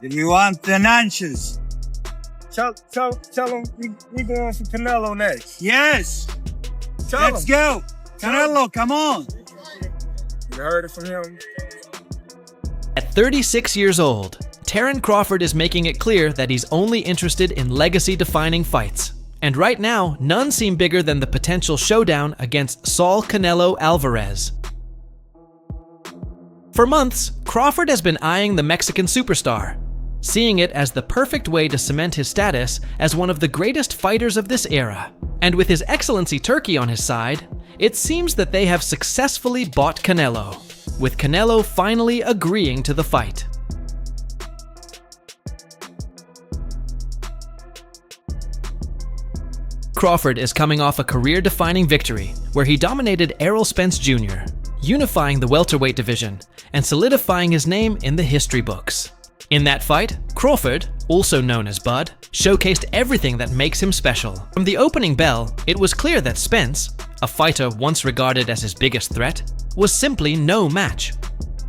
You want the Nanches? Tell him we going for Canelo next. Yes. Let's go. Canelo, come on. You heard it from him. At 36 years old, Terence Crawford is making it clear that he's only interested in legacy-defining fights. And right now, none seem bigger than the potential showdown against Saul Canelo Álvarez. For months, Crawford has been eyeing the Mexican superstar, seeing it as the perfect way to cement his status as one of the greatest fighters of this era. And with his Excellency Turkey on his side, it seems that they have successfully bought Canelo, with Canelo finally agreeing to the fight. Crawford is coming off a career-defining victory where he dominated Errol Spence Jr., unifying the welterweight division and solidifying his name in the history books. In that fight, Crawford, also known as Bud, showcased everything that makes him special. From the opening bell, it was clear that Spence, a fighter once regarded as his biggest threat, was simply no match.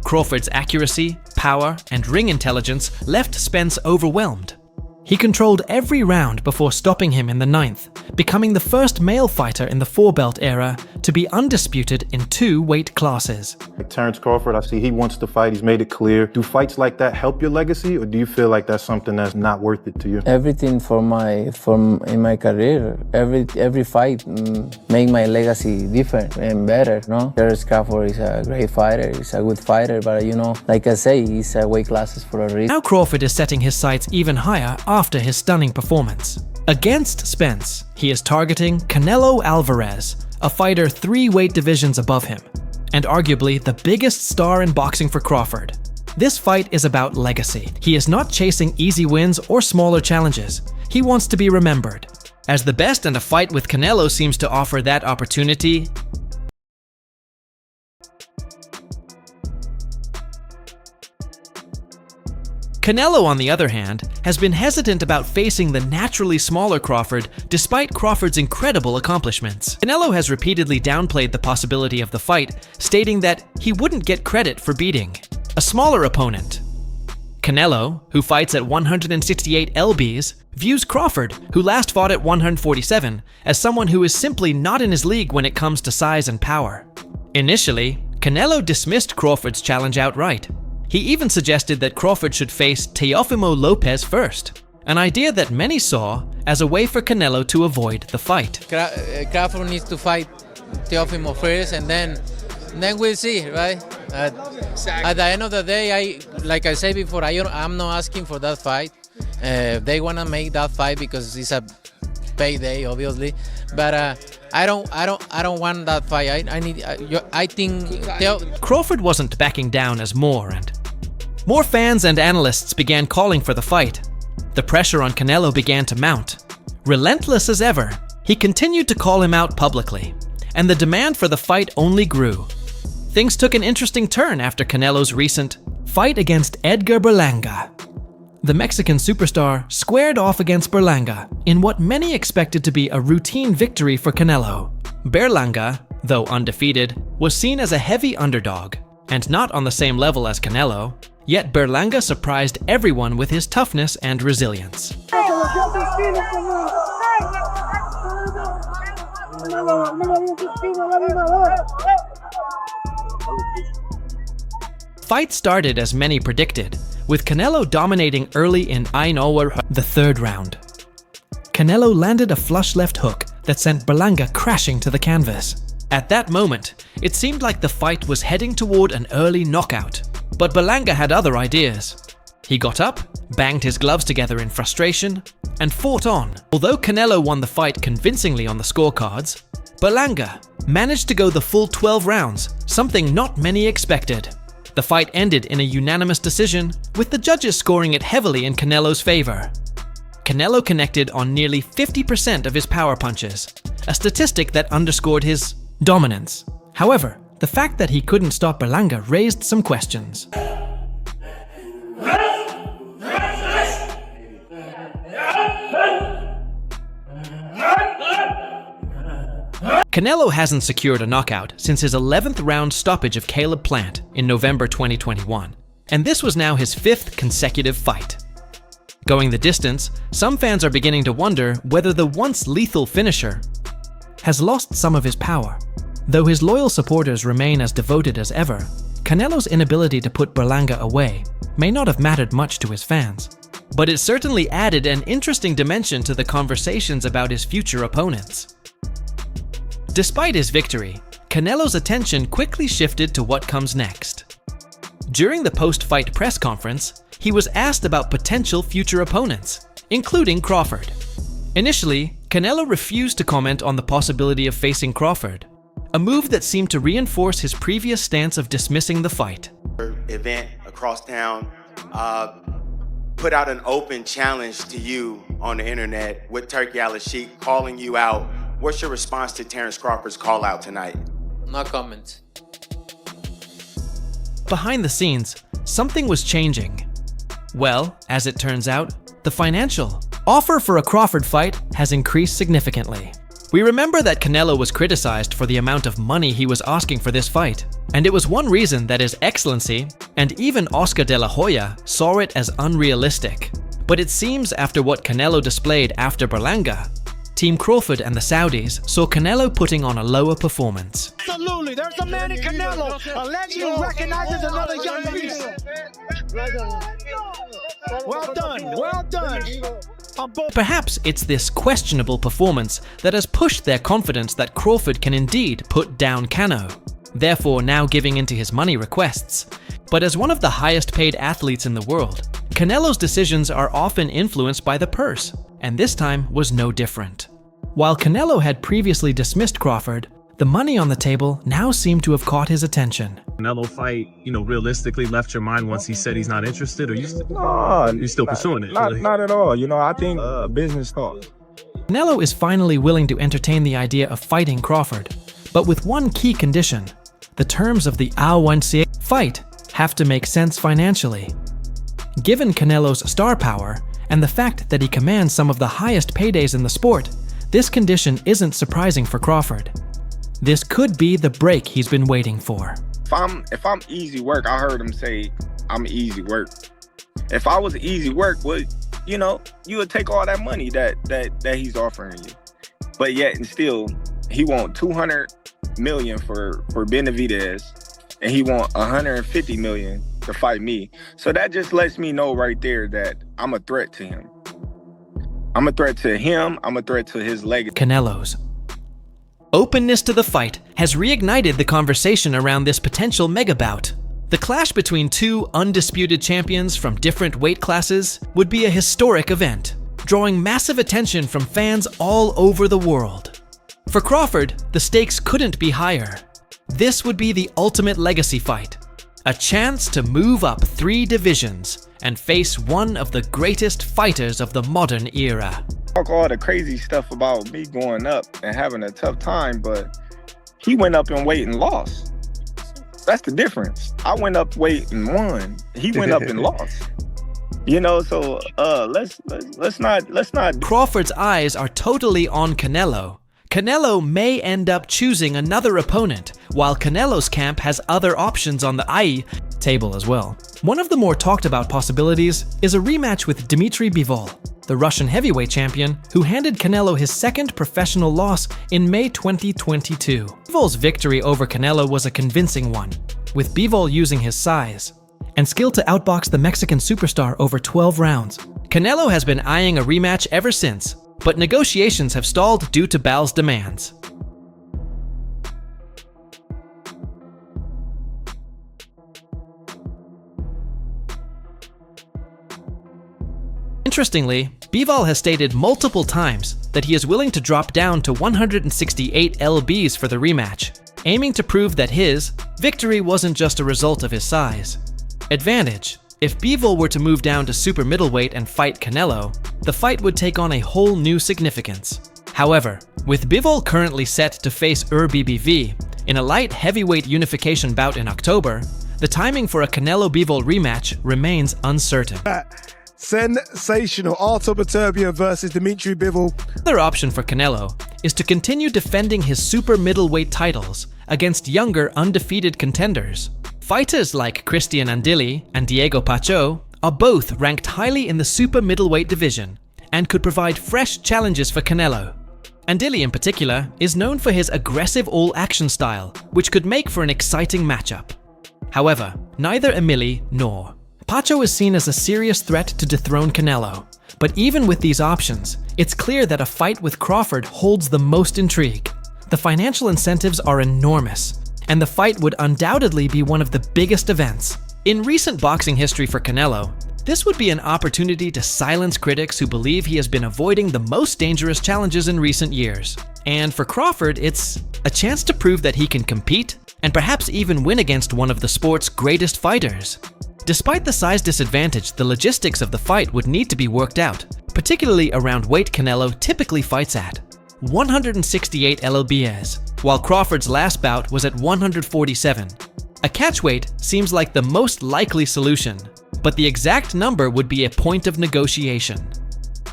Crawford's accuracy, power, and ring intelligence left Spence overwhelmed. He controlled every round before stopping him in the 9th, becoming the first male fighter in the 4-belt era to be undisputed in 2 weight classes. Like Terence Crawford, I see he wants to fight. He's made it clear. Do fights like that help your legacy, or do you feel like that's something that's not worth it to you? Everything in my career, every fight make my legacy different and better. No, Terence Crawford is a great fighter. He's a good fighter, but like I say, he's a weight classes for a reason. Now Crawford is setting his sights even higher after his stunning performance. Against Spence, he is targeting Canelo Álvarez, a fighter 3 weight divisions above him, and arguably the biggest star in boxing for Crawford. This fight is about legacy. He is not chasing easy wins or smaller challenges. He wants to be remembered. As the best, and a fight with Canelo seems to offer that opportunity, Canelo, on the other hand, has been hesitant about facing the naturally smaller Crawford despite Crawford's incredible accomplishments. Canelo has repeatedly downplayed the possibility of the fight, stating that he wouldn't get credit for beating a smaller opponent. Canelo, who fights at 168 lbs, views Crawford, who last fought at 147, as someone who is simply not in his league when it comes to size and power. Initially, Canelo dismissed Crawford's challenge outright. He even suggested that Crawford should face Teofimo Lopez first, an idea that many saw as a way for Canelo to avoid the fight. Crawford needs to fight Teofimo first, and then we'll see, right? At the end of the day, like I said before, I'm not asking for that fight. They want to make that fight because it's a payday, obviously, but I don't want that fight. I think Crawford wasn't backing down as more fans and analysts began calling for the fight. The pressure on Canelo began to mount. Relentless as ever, he continued to call him out publicly, and the demand for the fight only grew. Things took an interesting turn after Canelo's recent fight against Edgar Berlanga. The Mexican superstar squared off against Berlanga in what many expected to be a routine victory for Canelo. Berlanga, though undefeated, was seen as a heavy underdog, and not on the same level as Canelo, yet Berlanga surprised everyone with his toughness and resilience. Fight started as many predicted, with Canelo dominating early in the 3rd round. Canelo landed a flush left hook that sent Berlanga crashing to the canvas. At that moment, it seemed like the fight was heading toward an early knockout, but Berlanga had other ideas. He got up, banged his gloves together in frustration, and fought on. Although Canelo won the fight convincingly on the scorecards, Berlanga managed to go the full 12 rounds, something not many expected. The fight ended in a unanimous decision, with the judges scoring it heavily in Canelo's favor. Canelo connected on nearly 50% of his power punches, a statistic that underscored his dominance. However, the fact that he couldn't stop Berlanga raised some questions. Canelo hasn't secured a knockout since his 11th round stoppage of Caleb Plant in November 2021. and this was now his 5th consecutive fight. Going the distance, some fans are beginning to wonder whether the once lethal finisher has lost some of his power. Though his loyal supporters remain as devoted as ever, Canelo's inability to put Berlanga away may not have mattered much to his fans. But it certainly added an interesting dimension to the conversations about his future opponents. Despite his victory, Canelo's attention quickly shifted to what comes next. During the post-fight press conference, he was asked about potential future opponents, including Crawford. Initially, Canelo refused to comment on the possibility of facing Crawford, a move that seemed to reinforce his previous stance of dismissing the fight. Event across town put out an open challenge to you on the internet with Turkey Al-Sheikh calling you out. What's your response to Terence Crawford's call out tonight? No comment. Behind the scenes, something was changing. Well, as it turns out, the financial offer for a Crawford fight has increased significantly. We remember that Canelo was criticized for the amount of money he was asking for this fight, and it was one reason that His Excellency and even Oscar de la Hoya saw it as unrealistic. But it seems after what Canelo displayed after Berlanga, Team Crawford and the Saudis saw Canelo putting on a lower performance. Absolutely, there's a man in Canelo, a legend who recognizes another young beast. Well done. Perhaps it's this questionable performance that has pushed their confidence that Crawford can indeed put down Cano, therefore now giving in to his money requests. But as one of the highest paid athletes in the world, Canelo's decisions are often influenced by the purse, and this time was no different. While Canelo had previously dismissed Crawford, the money on the table now seemed to have caught his attention. Canelo fight, realistically left your mind once he said he's not interested, or you still pursuing it? Not at all. I think business talk. Canelo is finally willing to entertain the idea of fighting Crawford, but with one key condition: the terms of the A1C fight have to make sense financially. Given Canelo's star power and the fact that he commands some of the highest paydays in the sport, this condition isn't surprising for Crawford. This could be the break he's been waiting for. If I'm easy work, I heard him say I'm easy work. If I was easy work, you would take all that money that he's offering you. But yet and still, he want 200 million for Benavidez, and he want 150 million to fight me. So that just lets me know right there that I'm a threat to him. I'm a threat to him. I'm a threat to his legacy. Canelo's openness to the fight has reignited the conversation around this potential mega bout. The clash between two undisputed champions from different weight classes would be a historic event, drawing massive attention from fans all over the world. For Crawford, the stakes couldn't be higher. This would be the ultimate legacy fight, a chance to move up 3 divisions and face one of the greatest fighters of the modern era. Talk all the crazy stuff about me going up and having a tough time, but he went up in weight and lost. That's the difference. I went up weight and won. He went up and lost. So let's not. Crawford's eyes are totally on Canelo. Canelo may end up choosing another opponent, while Canelo's camp has other options on the AI table as well. One of the more talked about possibilities is a rematch with Dmitry Bivol, the Russian heavyweight champion who handed Canelo his 2nd professional loss in May 2022. Bivol's victory over Canelo was a convincing one, with Bivol using his size and skill to outbox the Mexican superstar over 12 rounds. Canelo has been eyeing a rematch ever since, but negotiations have stalled due to Bal's demands. Interestingly, Bivol has stated multiple times that he is willing to drop down to 168 lbs for the rematch, aiming to prove that his victory wasn't just a result of his size advantage. If Bivol were to move down to super middleweight and fight Canelo, the fight would take on a whole new significance. However, with Bivol currently set to face BBV in a light heavyweight unification bout in October, the timing for a Canelo-Bivol rematch remains uncertain. Sensational. Artur Beterbiev versus Dmitry Bivol. Another option for Canelo is to continue defending his super middleweight titles against younger undefeated contenders. Fighters like Christian Andilli and Diego Pacho are both ranked highly in the super middleweight division and could provide fresh challenges for Canelo. Andilli in particular is known for his aggressive all-action style, which could make for an exciting matchup. However, neither Emili nor Pacho is seen as a serious threat to dethrone Canelo. But even with these options, it's clear that a fight with Crawford holds the most intrigue. The financial incentives are enormous, and the fight would undoubtedly be one of the biggest events. In recent boxing history for Canelo, this would be an opportunity to silence critics who believe he has been avoiding the most dangerous challenges in recent years. And for Crawford, it's a chance to prove that he can compete and perhaps even win against one of the sport's greatest fighters. Despite the size disadvantage, the logistics of the fight would need to be worked out, particularly around weight Canelo typically fights at, 168 lbs, while Crawford's last bout was at 147. A catchweight seems like the most likely solution, but the exact number would be a point of negotiation.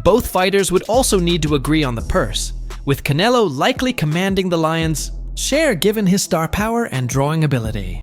Both fighters would also need to agree on the purse, with Canelo likely commanding the lion's share given his star power and drawing ability.